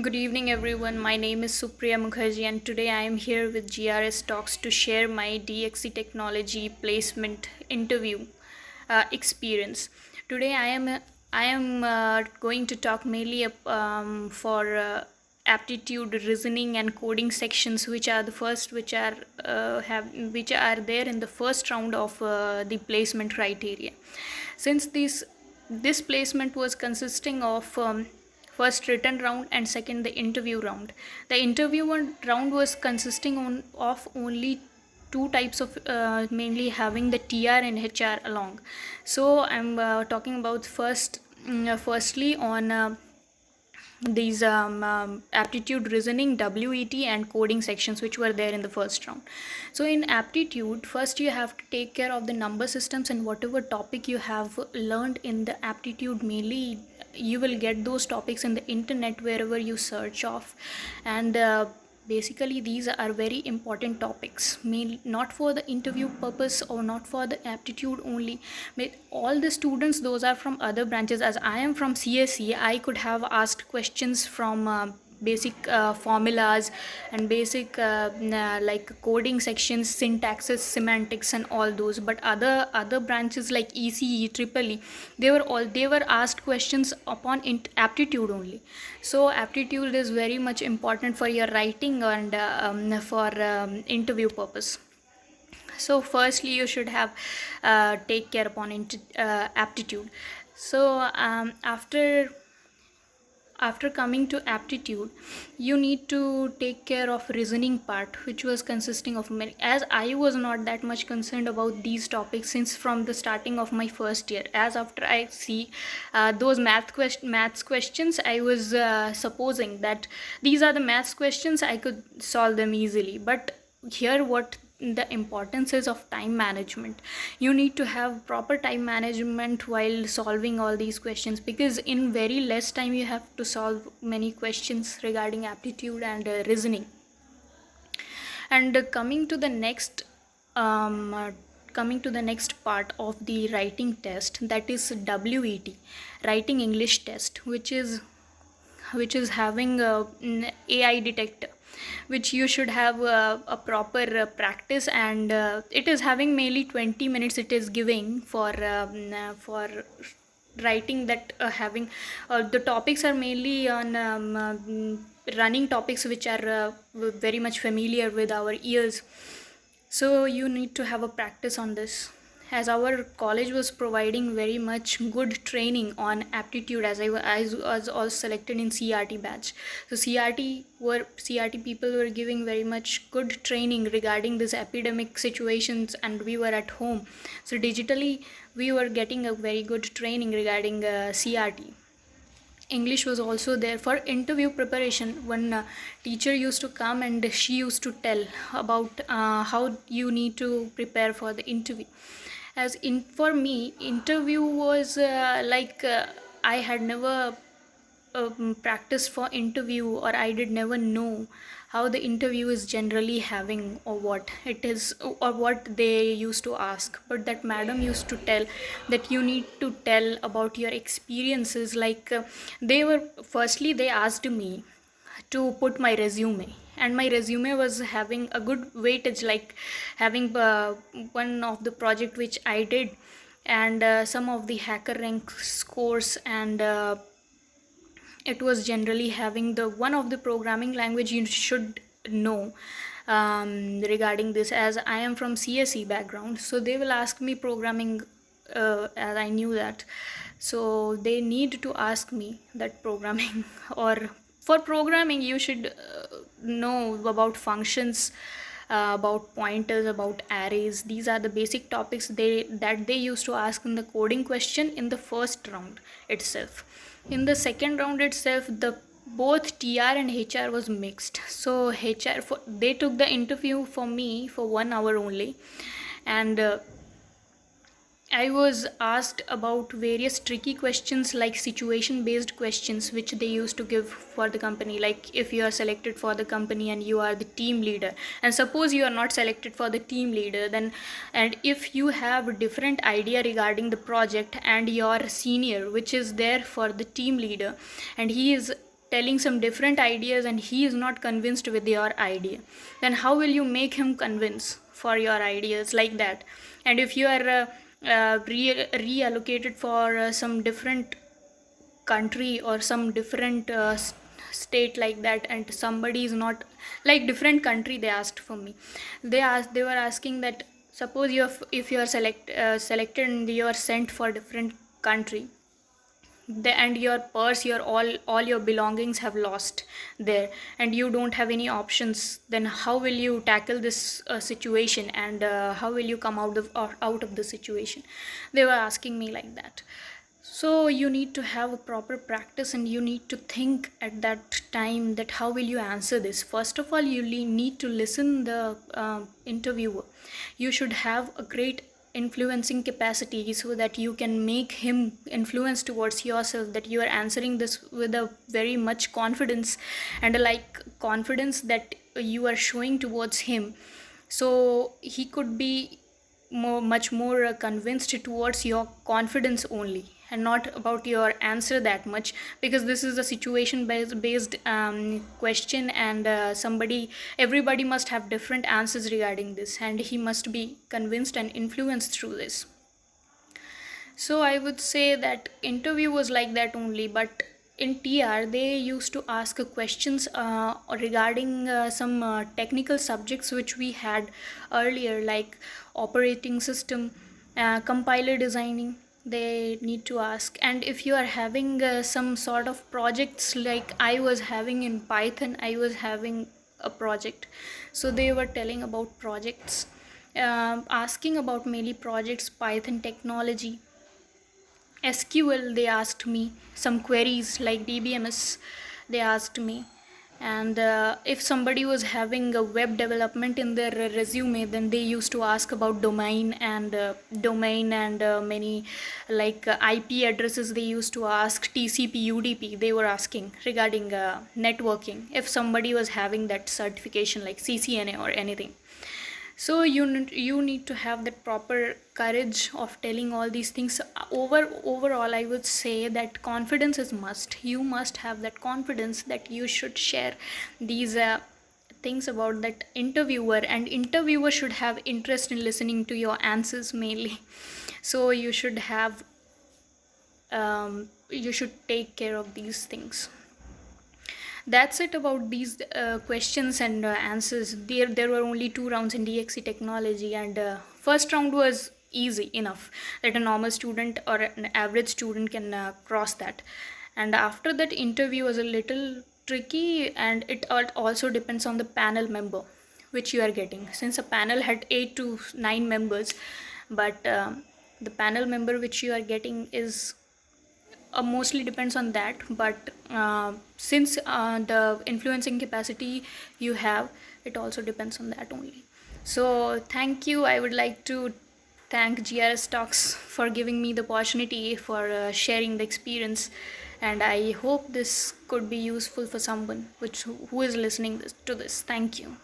Good evening, everyone. My name is Supriya Mukherjee, and today I am here with GRS Talks to share my DXC Technology placement interview experience. Today, I am going to talk mainly for aptitude, reasoning, and coding sections, which are the first, which are there in the first round of the placement criteria. Since this placement was consisting of first written round and second the interview round. The round was consisting of only two types of mainly having the TR and HR along. So I'm talking about firstly on these aptitude, reasoning, WET, and coding sections which were there in the first round. So in aptitude, first you have to take care of the number systems, and whatever topic you have learned in the aptitude, mainly you will get those topics in the internet wherever you search of. And basically these are very important topics, not for the interview purpose or not for the aptitude only. All the students, those are from other branches. As I am from CSE, I could have asked questions from basic formulas and basic like coding sections, syntaxes, semantics, and all those. But other branches like ECE, Triple E, they were asked questions upon aptitude only. So aptitude is very much important for your writing and for interview purpose. So firstly you should have take care upon aptitude. So after coming to aptitude, you need to take care of reasoning part, which was consisting of many. As I was not that much concerned about these topics since from the starting of my first year, as after I see those maths questions, I was supposing that these are the maths questions, I could solve them easily. But here what the importance is of time management. You need to have proper time management while solving all these questions, because in very less time you have to solve many questions regarding aptitude and reasoning. And coming to the next part of the writing test, that is WET, writing English test, which is having an AI detector, which you should have a proper practice. And it is having mainly 20 minutes it is giving for writing that. Having the topics are mainly on running topics which are very much familiar with our ears. So you need to have a practice on this, as our college was providing very much good training on aptitude, as I was also selected in CRT batch. So CRT people were giving very much good training regarding this epidemic situations, and we were at home, so digitally we were getting a very good training regarding CRT. English was also there for interview preparation. One teacher used to come and she used to tell about how you need to prepare for the interview. As in for me, interview was I had never practiced for interview, or I did never know how the interview is generally having, or what it is, or what they used to ask. But that madam used to tell that you need to tell about your experiences. They asked me to put my resume, and my resume was having a good weightage, like having one of the project which I did, and some of the HackerRank scores, and it was generally having the one of the programming language you should know regarding this. As I am from CSE background, so they will ask me programming, as I knew that. So they need to ask me that programming or for programming you should know about functions, about pointers, about arrays. These are the basic topics they used to ask in the coding question in the first round itself. In the second round itself, the both TR and HR was mixed. So they took the interview for me for 1 hour only, and I was asked about various tricky questions, like situation based questions, which they used to give for the company. Like if you are selected for the company and you are the team leader, and suppose you are not selected for the team leader, then, and if you have a different idea regarding the project, and your senior, which is there for the team leader, and he is telling some different ideas and he is not convinced with your idea, then how will you make him convince for your ideas like that? And if you are reallocated for some different country or some different state like that, and somebody is not like different country, they asked for me, they were asking that suppose if you are selected and you are sent for different country, and your purse, your all your belongings have lost there, and you don't have any options, then how will you tackle this situation, and how will you come out of the situation? They were asking me like that. So you need to have a proper practice, and you need to think at that time that how will you answer this. First of all, you need to listen the interviewer. You should have a great influencing capacity so that you can make him influence towards yourself, that you are answering this with a very much confidence, and a like confidence that you are showing towards him, so he could be much more convinced towards your confidence only, and not about your answer that much, because this is a situation based question, and everybody must have different answers regarding this, and he must be convinced and influenced through this. So I would say that interview was like that only, but in TR they used to ask questions regarding some technical subjects which we had earlier, like operating system, compiler designing. They need to ask, and if you are having some sort of projects, like I was having in Python, I was having a project, so they were telling about projects, asking about mainly projects, Python technology, SQL. They asked me some queries like DBMS, they asked me. And if somebody was having a web development in their resume, then they used to ask about domain and many like IP addresses. They used to ask TCP, UDP. They were asking regarding networking, if somebody was having that certification like CCNA or anything. So you need to have that proper courage of telling all these things. Overall, I would say that confidence is must. You must have that confidence that you should share these things about that interviewer, and interviewer should have interest in listening to your answers mainly. So you should have you should take care of these things. That's it about these questions and answers. There were only 2 rounds in DXC technology, and first round was easy enough that a normal student or an average student can cross that. And after that, interview was a little tricky, and it also depends on the panel member which you are getting. Since a panel had 8 to 9 members, but the panel member which you are getting is mostly depends on that, but since the influencing capacity you have, it also depends on that only. So thank you. I would like to thank GRS Talks for giving me the opportunity for sharing the experience, and I hope this could be useful for someone who is listening to this. Thank you.